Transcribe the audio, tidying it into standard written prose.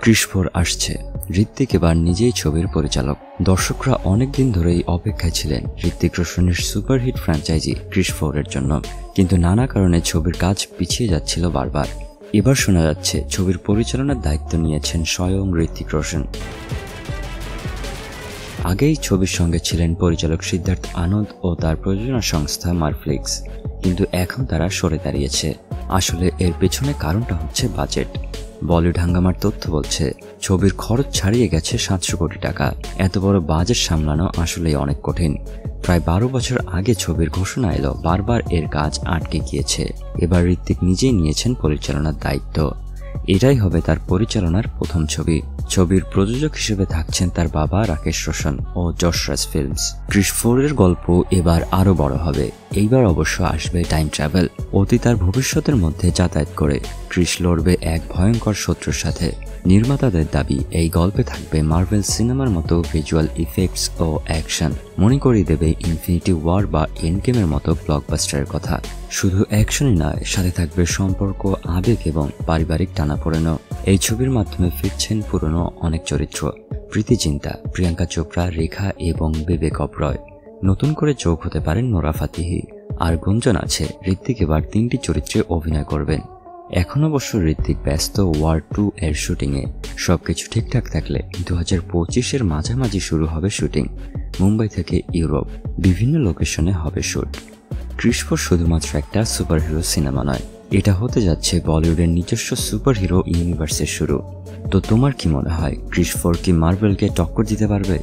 Chris 4 আসছে। ঋত্বিক এবার নিজেই ছবির পরিচালক। দর্শকরা অনেকদিন ধরেই অপেক্ষায় ছিলেন ঋত্বিক রোশনের সুপারহিট ফ্র্যাঞ্চাইজি ক্রিস 4 এর জন্য, কিন্তু নানা কারণে ছবির কাজ পিছিয়ে যাচ্ছিল বারবার। এবার শোনা যাচ্ছে ছবির পরিচালনার দায়িত্ব নিয়েছেন স্বয়ং ঋত্বিক রোশন। আগেই ছবির সঙ্গে ছিলেন পরিচালক সিদ্ধার্থ আনন্দ ও তার প্রযোজনা সংস্থা মারফ্লিক্স, কিন্তু এখন তারা সরে দাঁড়িয়েছে। আসলে এর পেছনে কারণটা হচ্ছে বাজেট। বলিউড হাঙ্গামার তথ্য বলছে ছবির খরচ ছাড়িয়ে গেছে 700 কোটি টাকা। এত বড় বাজেট সামলানো আসলেই অনেক কঠিন। প্রায় 12 বছর আগে ছবির ঘোষণা এলো, বারবার এর কাজ আটকে গিয়েছে। এবার ঋত্বিক নিজেই নিয়েছেন পরিচালনার দায়িত্ব। এটাই হবে তার পরিচালনার প্রথম ছবি। ছবির প্রযোজক হিসেবে থাকছেন তার বাবা রাকেশ রোশন ও যশ রাজ ফিল্মস। ক্রিস 4 এর গল্প এবার আরো বড় হবে। এইবার অবশ্য আসবে টাইম ট্রাভেল। অতীত আর ভবিষ্যতের মধ্যে যাতায়াত করে ক্রিস লড়বে এক ভয়ঙ্কর শত্রুর সাথে। নির্মাতাদের দাবি এই গল্পে থাকবে মার্ভেল সিনেমার মতো ভিজুয়াল ইফেক্টস ও অ্যাকশন। মনে করিয়ে দেবে ইনফিনিটি ওয়ার বা এন্ডগেমের মতো ব্লকবাস্টারের কথা। শুধু অ্যাকশনই নয়, সাথে থাকবে সম্পর্ক, আবেগ এবং পারিবারিক টানাপোড়েনও। এই ছবির মাধ্যমে ফিরছেন পুরনো অনেক চরিত্র। প্রীতি জিন্তা, প্রিয়াঙ্কা চোপড়া, রেখা এবং বিবেক অবরয়। নতুন করে যোগ হতে পারেন নোরা ফাতেহি। আর গুঞ্জন আছে ঋত্বিক এবার 3টি চরিত্রে অভিনয় করবেন। এখন অবশ্য ঋত্বিক ব্যস্ত ওয়ার 2 এর শুটিংয়ে। সবকিছু ঠিকঠাক থাকলে 2025-এর মাঝামাঝি শুরু হবে শুটিং। মুম্বাই থেকে ইউরোপ বিভিন্ন লোকেশনে হবে শুট। ক্রিস 4 শুধুমাত্র একটা সুপারহিরো সিনেমা নয়, এটা হতে যাচ্ছে বলিউডের নিজস্ব সুপারহিরো ইউনিভার্সের শুরু। তো তোমার কি মনে হয়, ক্রিস 4 কি মার্ভেলকে টক্কর দিতে পারবে?